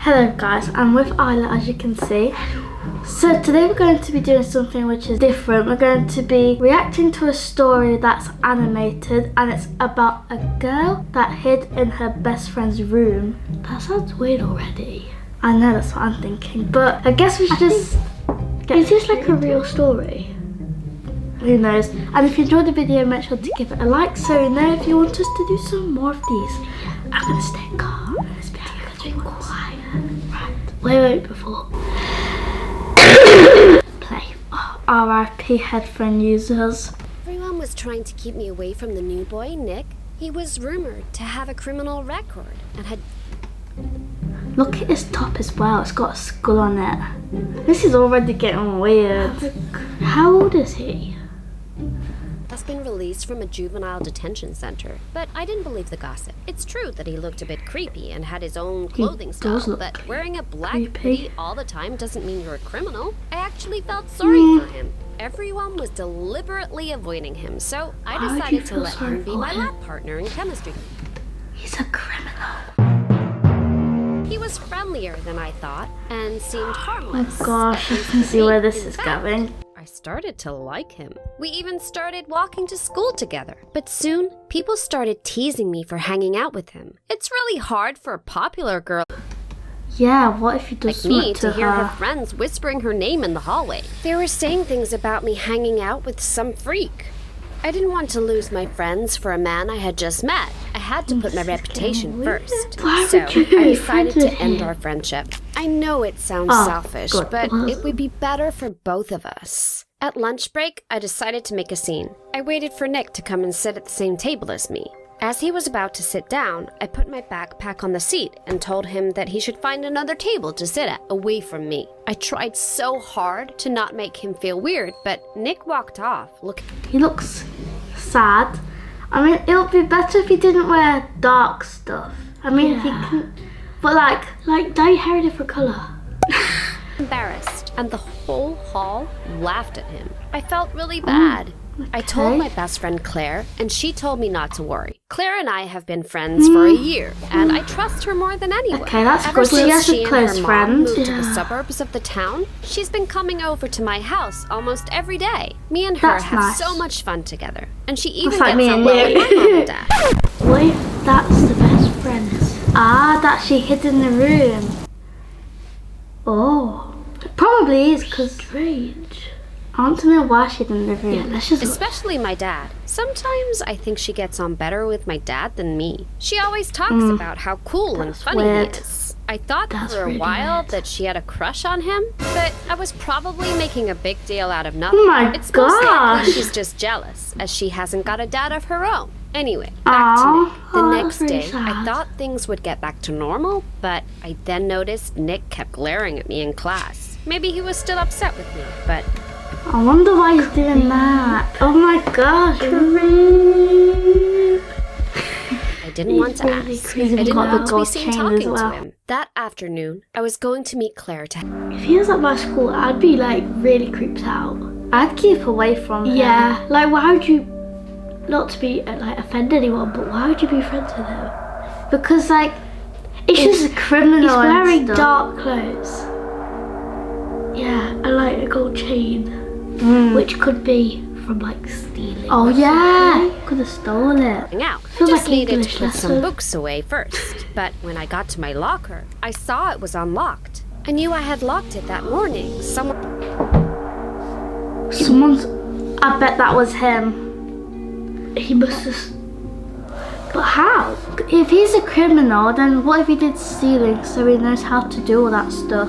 Hello guys, I'm with Isla as you can see. So today we're going to be doing something which is different. We're going to be reacting to a story that's animated and it's about a girl that hid in her best friend's room. That sounds weird already. I know, that's what I'm thinking, but I guess we should just get Is this like a real story? Who knows? And if you enjoyed the video, make sure to give it a like so you know if you want us to do some more of these. I'm going to stay calm in this video because we want quiet. Right. Wait, before. Play. Oh, RIP headphone users. Everyone was trying to keep me away from the new boy, Nick. He was rumored to have a criminal record and had... Look at his top as well, it's got a skull on it. This is already getting weird. How old is he? has been released from a juvenile detention center, but I didn't believe the gossip. It's true that he looked a bit creepy and had his own clothing style, but wearing a black hoodie all the time doesn't mean you're a criminal. I actually felt sorry for him. Everyone was deliberately avoiding him, so I decided to let him be my lab partner in chemistry. He's a criminal. He was friendlier than I thought and seemed harmless. Oh gosh, I can see where this is going. I started to like him. We even started walking to school together. But soon, people started teasing me for hanging out with him. It's really hard for a popular girl yeah, what if you just like me to hear her friends whispering her name in the hallway. They were saying things about me hanging out with some freak. I didn't want to lose my friends for a man I had just met. I had to put my reputation first. So I decided to end our friendship. I know it sounds selfish, but it would be better for both of us. At lunch break, I decided to make a scene. I waited for Nick to come and sit at the same table as me. As he was about to sit down, I put my backpack on the seat and told him that he should find another table to sit at, away from me. I tried so hard to not make him feel weird, but Nick walked off. He looks sad. I mean, it would be better if he didn't wear dark stuff. I mean, he can, but like dye your hair a different color. Embarrassed, and the whole hall laughed at him. I felt really bad. I told my best friend Claire, and she told me not to worry. Claire and I have been friends for a year, and I trust her more than anyone. Okay, that's Ever good. She has since a close friend. moved to the suburbs of the town, she's been coming over to my house almost every day. Me and her have so much fun together, and she even gets on well with my mom and dad. What if that's the best friend? Ah, that she hid in the room. Oh, it probably is because strange. I want to know why she didn't live in. Yeah, let's just especially my dad. Sometimes I think she gets on better with my dad than me. She always talks about how cool and funny he is. I thought for a while that she had a crush on him, but I was probably making a big deal out of nothing. Oh my it's most likely she's just jealous, as she hasn't got a dad of her own. Anyway, back to Nick. The next day, I thought things would get back to normal, but I then noticed Nick kept glaring at me in class. Maybe he was still upset with me, but I wonder why he's doing that. Oh my gosh. I didn't want to ask. I didn't want to be seen talking to him. That afternoon, I was going to meet Claire If he was at my school, I'd be like really creeped out. I'd keep away from him. Yeah, like why would you, not to be like offend anyone, but why would you be friends with him? Because like, it's just a criminal. He's wearing and dark clothes. Yeah, and like a gold chain. Which could be from like stealing. Oh yeah, could have stolen it. Out. I just needed to put some books away first. But when I got to my locker, I saw it was unlocked. I knew I had locked it that morning. Someone's. I bet that was him. He must have. But how? If he's a criminal, then what if he did stealing so he knows how to do all that stuff?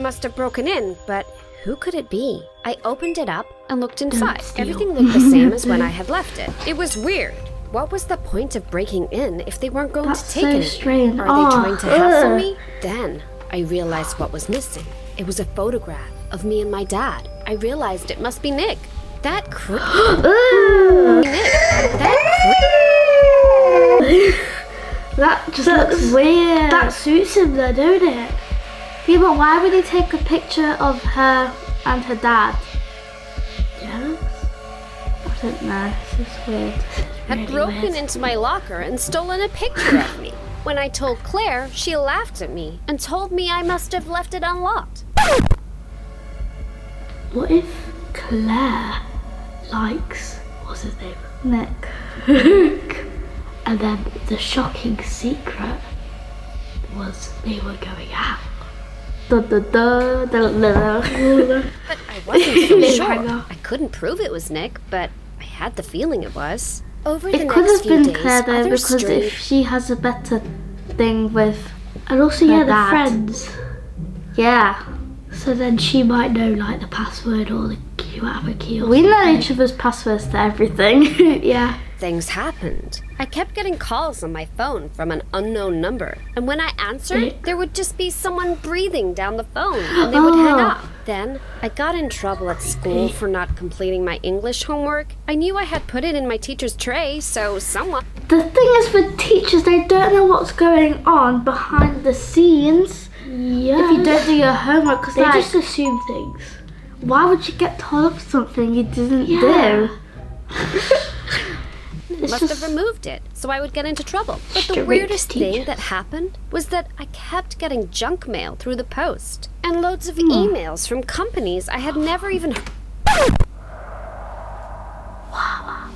Must have broken in, but who could it be? I opened it up and looked inside. Everything looked the same as when I had left it. It was weird. What was the point of breaking in if they weren't going to take it? Strange. Are they trying to hassle me? Then I realized what was missing. It was a photograph of me and my dad. I realized it must be Nick. That creep. That just looks weird. That suits him though, don't it? Yeah, but why would he take a picture of her and her dad? Jealous? I don't know, it's just weird. Had broken into my locker and stolen a picture of me. When I told Claire, she laughed at me and told me I must have left it unlocked. What if Claire likes, what's his name? Nick. And then the shocking secret was they were going out. Da, da, da, da, da, da. But I wasn't so sure. Cliffhanger. I couldn't prove it was Nick, but I had the feeling it was. Over the It could next have few been days, Claire though, other because strange... if she has a better thing with, And also, Her yeah, the dad. friends. yeah. So then she might know like the password or the key, whatever key. Or We know something. each other's passwords to everything. Yeah. Things happened. I kept getting calls on my phone from an unknown number, and when I answered, Nick. there would just be someone breathing down the phone, and they would hang Oh. up. Then, I got in trouble at school for not completing my English homework. I knew I had put it in my teacher's tray, so someone... The thing is with teachers, they don't know what's going on behind the scenes Yeah. if you don't do your homework. Because They like, just assume things. why would you get told of something you didn't Yeah. do? It's must just have removed it, so I would get into trouble. But the Strict weirdest thing teachers. that happened was that I kept getting junk mail through the post, and loads of emails from companies I had never even heard.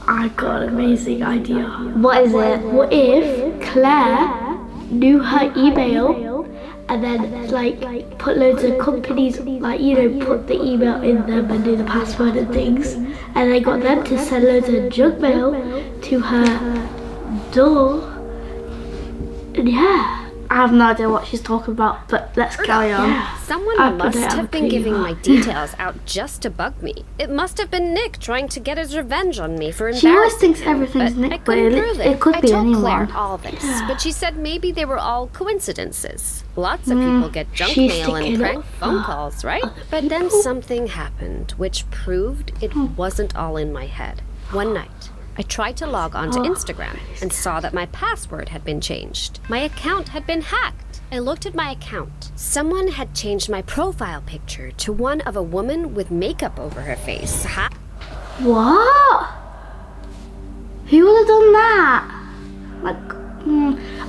I got an amazing idea. what is it? What if Claire knew her email and then like put loads of companies, like, you know, put the email in them and do the password and things, and they got them to send loads of junk mail to her door. And yeah. I have no idea what she's talking about, but let's carry on. Yeah. Someone I must don't have have a been clue giving either. my details out just to bug me. It must have been Nick trying to get his revenge on me for She always embarrassing thinks him, everything's but Nick, I but couldn't it- prove it could I be told anyone. Claire all this, but she said maybe they were all coincidences. Lots of people get junk She's mail and sticking prank up phone for calls, right? But then something happened which proved it wasn't all in my head. One night, I tried to log on to Instagram and saw that my password had been changed. My account had been hacked. I looked at my account. Someone had changed my profile picture to one of a woman with makeup over her face. What? Who would have done that? Like,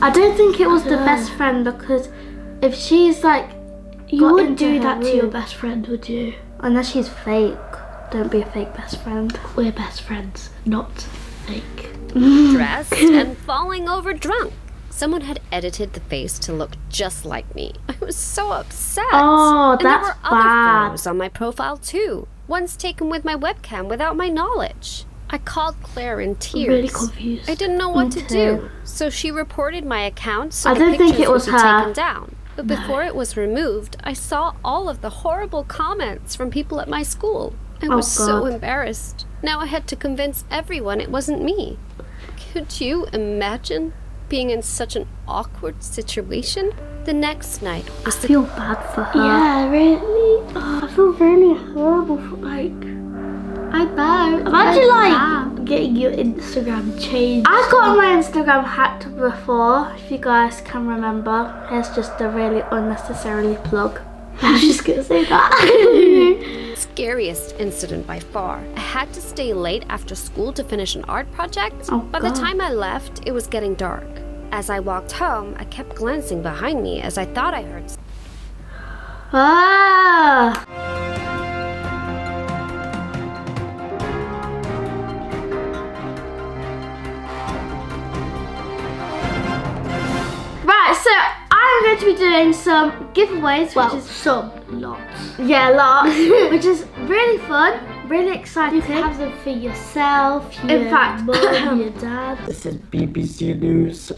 I don't think it was the best friend, because if she's like, You got wouldn't into do her that to your room- best friend, would you? unless she's fake. Don't be a fake best friend. We're best friends, not fake. dressed and falling over drunk. Someone had edited the face to look just like me. I was so upset. Oh, and there that's were other bad. photos on my profile too. Ones taken with my webcam without my knowledge. I called Claire in tears. Really confused. I didn't know what to too. do, so she reported my account so I the don't think pictures it was would be her. taken down. But before it was removed, I saw all of the horrible comments from people at my school. I was so God. embarrassed. Now I had to convince everyone it wasn't me. Could you imagine being in such an awkward situation? The next night I was the feel bad for her. Yeah, really? Oh, I feel really horrible for, like, I know. imagine like getting your Instagram changed. I got my Instagram hacked before, if you guys can remember. Here's just a really unnecessarily plug. I was just gonna say that. scariest incident by far. I had to stay late after school to finish an art project. Oh, By the God. time I left, it was getting dark. As I walked home, I kept glancing behind me as I thought I heard Ah! Right, so I'm going to be doing some giveaways, Well, which is some, lots. yeah, a lot, which is really fun, really exciting. You can have them for yourself, your In fact, mum, your dad, This is BBC News.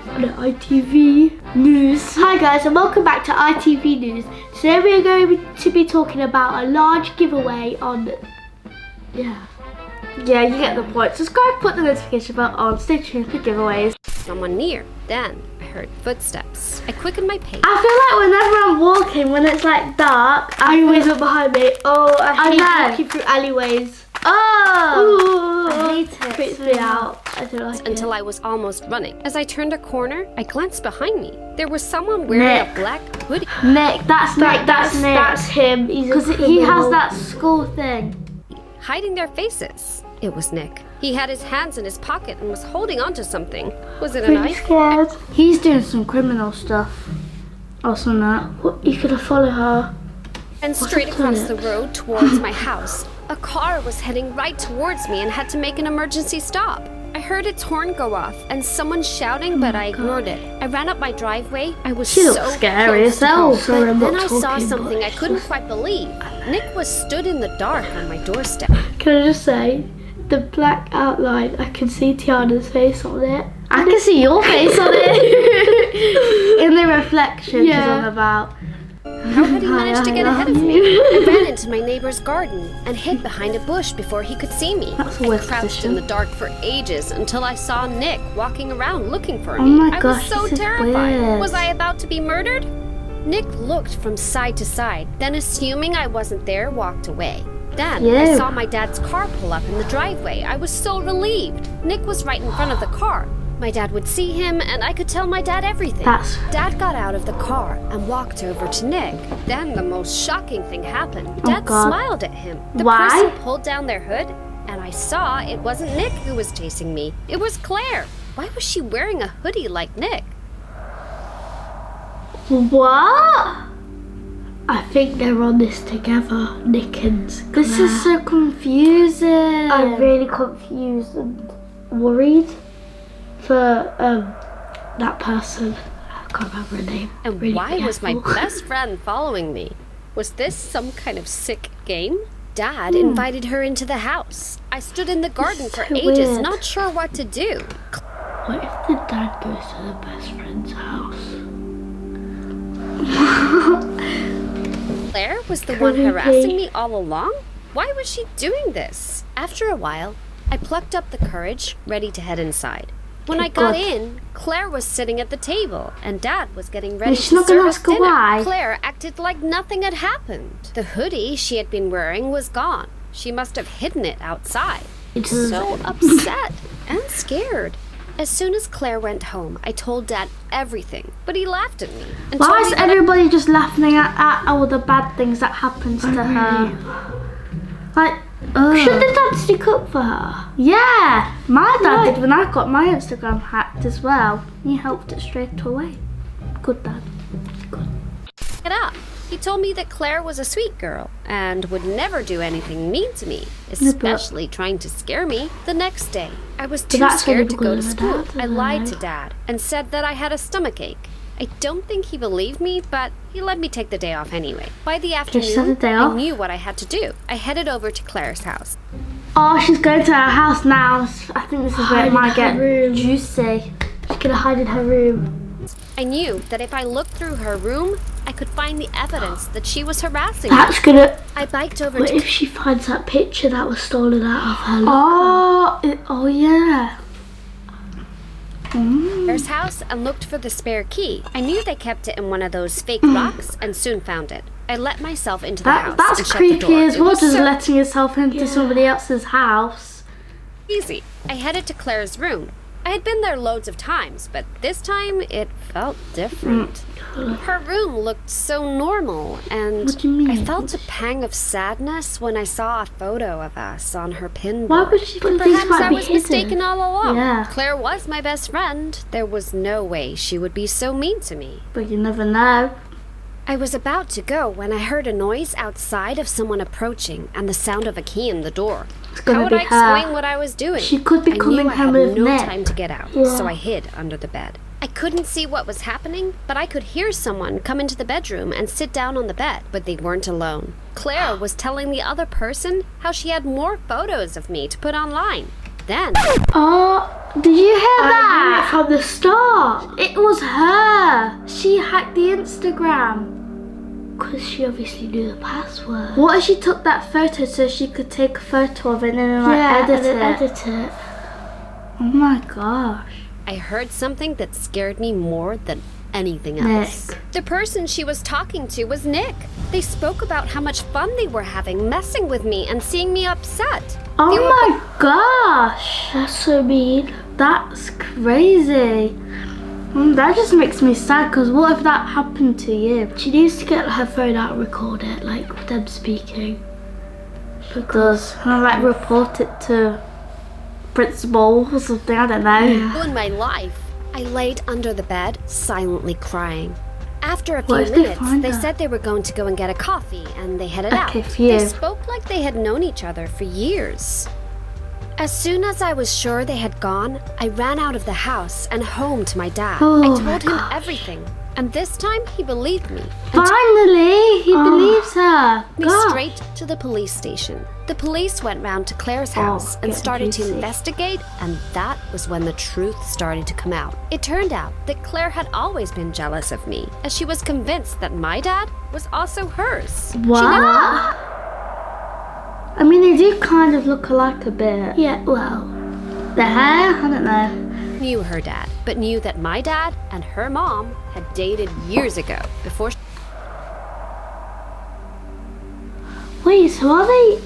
on ITV News. Hi guys, and welcome back to ITV News. Today we are going to be talking about a large giveaway on, yeah. Yeah, you get the point. Subscribe, put the notification bell on, stay tuned for giveaways. someone near. Then I heard footsteps. I quickened my pace. I feel like whenever I'm walking, when it's like dark, I Always feel, up behind me. Oh, I hate know. walking through alleyways. oh, Ooh, I hate it. Creeps so me much. out. I don't like Until it. I was almost running. As I turned a corner, I glanced behind me. There was someone wearing Nick. a black hoodie. Nick, that's Nick, that's Nick. That's him. He's a Because he criminal. has that school thing. Hiding their faces. It was Nick. He had his hands in his pocket and was holding onto something. Was it a Pretty knife? scared. He's doing some criminal stuff. Or something like that. What, you could have followed her. And straight across the road towards my house, a car was heading right towards me and had to make an emergency stop. I heard its horn go off and someone shouting, but I ignored it. I ran up my driveway. I was She so looks scary close to home. herself. Sorry, I'm Then not I saw talking, something but I couldn't quite believe. Nick was stood in the dark on my doorstep. Can I just say, the black outline, I can see Tiana's face on it. I can see your face on it. In the reflection she's Yeah. on about. How had he managed to get ahead of me? I ran into my neighbor's garden and hid behind a bush before he could see me. That's a I worse crouched position. in the dark for ages until I saw Nick walking around looking for Oh me. my I gosh, was so this is terrified. weird. Was I about to be murdered? Nick looked from side to side, then assuming I wasn't there, walked away. Then I Ew. saw my dad's car pull up in the driveway. I was so relieved. Nick was right in front of the car. My dad would see him, and I could tell my dad everything. Dad got out of the car and walked over to Nick. Then the most shocking thing happened. Dad God. smiled at him. The Why? person pulled down their hood, and I saw it wasn't Nick who was chasing me. It was Claire. Why was she wearing a hoodie like Nick? What? I think they're on this together, Nick and Claire. This is so confusing. I'm really confused and worried for that person. I can't remember her name. And Really why was my careful. best friend following me? Was this some kind of sick game? Dad invited her into the house. I stood in the garden for so ages, weird. not sure what to do. What if the dad goes to the best friend's house? Claire was the one Creepy. harassing me all along? Why was she doing this? After a while, I plucked up the courage, ready to head inside. When I got God. in, Claire was sitting at the table, and Dad was getting ready She's to not gonna serve us ask her dinner. why. Claire acted like nothing had happened. The hoodie she had been wearing was gone. She must have hidden it outside. So upset and scared. As soon as Claire went home, I told Dad everything, but he laughed at me. And Why told is me that everybody just laughing at all the bad things that happens to her? Like, Should the dad stick up for her? yeah, my dad did when I got my Instagram hacked as well. He helped it straight away. Good dad. it up. He told me that Claire was a sweet girl and would never do anything mean to me, especially trying to scare me. The next day, I was too that's scared to really go to good of a school. dad, I isn't lied it? to Dad and said that I had a stomachache. I don't think he believed me, but he let me take the day off anyway. By the she had afternoon, the day I off? knew what I had to do. I headed over to Claire's house. Oh, she's going to her house now. I think this is where Hide it in might her get room. juicy. She's gonna hide in her room. I knew that if I looked through her room, I could find the evidence that she was harassing me. That's gonna. I biked over What to if she finds that picture that was stolen out of her? Oh yeah. Claire's house and looked for the spare key. I knew they kept it in one of those fake rocks and soon found it. I let myself into the house That's and shut the creepy door. as It well, was just so letting yourself into somebody else's house. easy. I headed to Claire's room. I had been there loads of times, but this time it felt different. Her room looked so normal, and What do you mean? I felt a pang of sadness when I saw a photo of us on her pin Why board. would she think these Perhaps might I be was hidden? mistaken all along. Yeah. Claire was my best friend. There was no way she would be so mean to me. But you never know. I was about to go when I heard a noise outside of someone approaching and the sound of a key in the door. It's gonna How would be I explain her. what I was doing? She could be I coming knew I home had with no Nick. time to get out, so I hid under the bed. I couldn't see what was happening, but I could hear someone come into the bedroom and sit down on the bed, but they weren't alone. Claire was telling the other person how she had more photos of me to put online. Then, Oh, did you hear I knew that? it from the start. It was her. She hacked the Instagram. Because she obviously knew the password. What if she took that photo so she could take a photo of it and then edit and then it? edit it. Oh my gosh. I heard something that scared me more than anything else. Nick. The person she was talking to was Nick. They spoke about how much fun they were having messing with me and seeing me upset. Oh They were my gosh. That's so mean. That's crazy. That just makes me sad because what if that happened to you? She needs to get her phone out and record it, like them speaking. Because, and like report it to principal or something, I don't know. All in my life, I laid under the bed, silently crying. After a few What if they minutes, find they her? said they were going to go and get a coffee, and they headed out. Okay, phew. They spoke like they had known each other for years. As soon as I was sure they had gone, I ran out of the house and home to my dad. Oh I my told him gosh. everything, and this time he believed me. Finally, he believes her. Me Gosh. straight to the police station. The police went round to Claire's house and getting started to juicy. investigate, and that was when the truth started to come out. It turned out that Claire had always been jealous of me, as she was convinced that my dad was also hers. What? I mean, they do kind of look alike a bit. Yeah, well, The hair, I don't know. Knew her dad, but knew that my dad and her mom had dated years ago before. wait, so are they?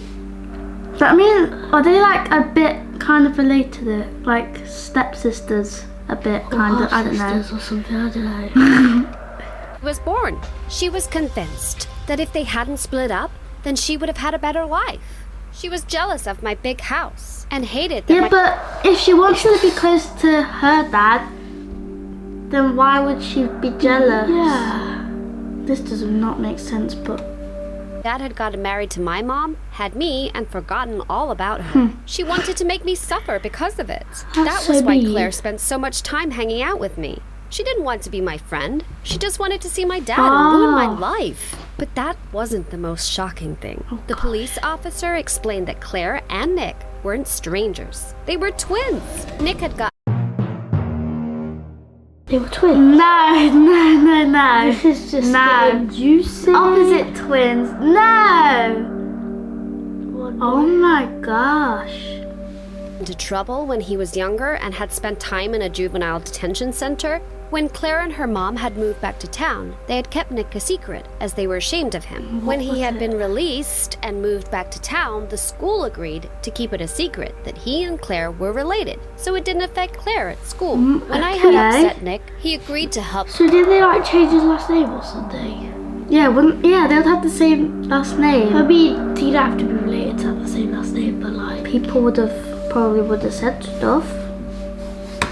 But I mean, are they like a bit kind of related? Like stepsisters, a bit kind of. I don't know. Sisters or something, I don't know. Was born. She was convinced that if they hadn't split up, then she would have had a better life. She was jealous of my big house and hated that Yeah, my but if she wants to be close to her dad, then why would she be jealous? Yeah. This does not make sense, but dad had gotten married to my mom, had me, and forgotten all about her. She wanted to make me suffer because of it. That so was why mean. Claire spent so much time hanging out with me. She didn't want to be my friend. She just wanted to see my dad and ruin my life. But that wasn't the most shocking thing. The police officer explained that Claire and Nick weren't strangers. They were twins. Nick had got They were twins. no. This is just No. getting juicy. Opposite twins. No. One Oh my gosh. into trouble when he was younger and had spent time in a juvenile detention center. When Claire and her mom had moved back to town, they had kept Nick a secret as they were ashamed of him. When he had been released and moved back to town, the school agreed to keep it a secret that he and Claire were related, so it didn't affect Claire at school. When I had okay. upset Nick, he agreed to help. So did they like change his last name or something? Yeah, they would have the same last name. I mean, you don't have to be related to have the same last name, but like People probably would have said stuff.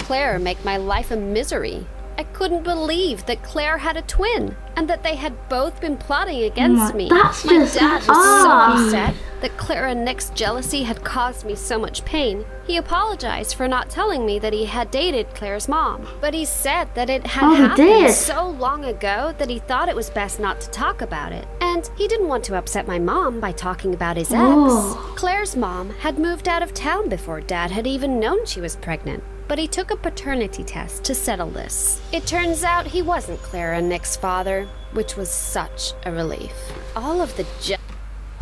Claire make my life a misery. I couldn't believe that Claire had a twin and that they had both been plotting against me. That's My just dad was odd. so upset that Claire and Nick's jealousy had caused me so much pain. He apologized for not telling me that he had dated Claire's mom, but he said that it had Oh, he happened did? so long ago that he thought it was best not to talk about it. And he didn't want to upset my mom by talking about his ex. Oh. Claire's mom had moved out of town before Dad had even known she was pregnant. But he took a paternity test to settle this. It turns out he wasn't Claire and Nick's father, which was such a relief. All of the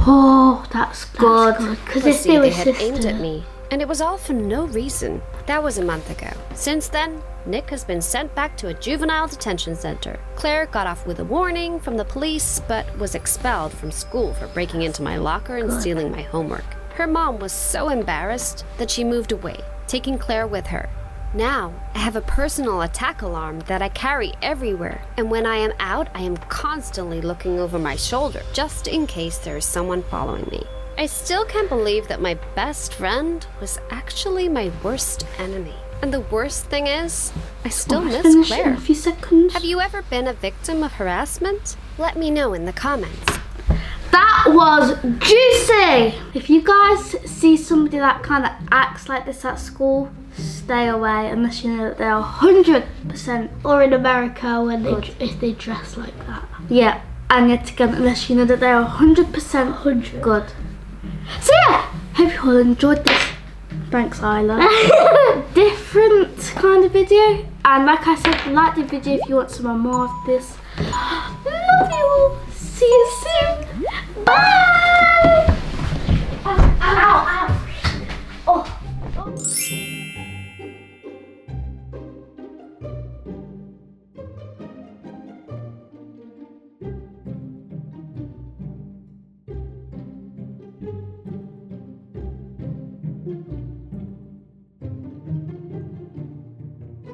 Oh, that's good. because if jealousy they were they had aimed at sisters. me, and it was all for no reason. That was a month ago. Since then, Nick has been sent back to a juvenile detention center. Claire got off with a warning from the police, but was expelled from school for breaking into my locker and stealing my homework. Her mom was so embarrassed that she moved away, taking Claire with her. Now, I have a personal attack alarm that I carry everywhere, and when I am out, I am constantly looking over my shoulder, just in case there is someone following me. I still can't believe that my best friend was actually my worst enemy. And the worst thing is, I still miss Finish it in Claire. a few seconds. Have you ever been a victim of harassment? Let me know in the comments. That was juicy! If you guys see somebody that kind of acts like this at school, stay away unless you know that they are 100% Or in America when if they dress like that. yeah, and yet again unless you know that they are 100% good. So yeah, hope you all enjoyed this. Thanks, Isla. Different kind of video, and like I said, like the video if you want some more of this. Love you all. See you soon.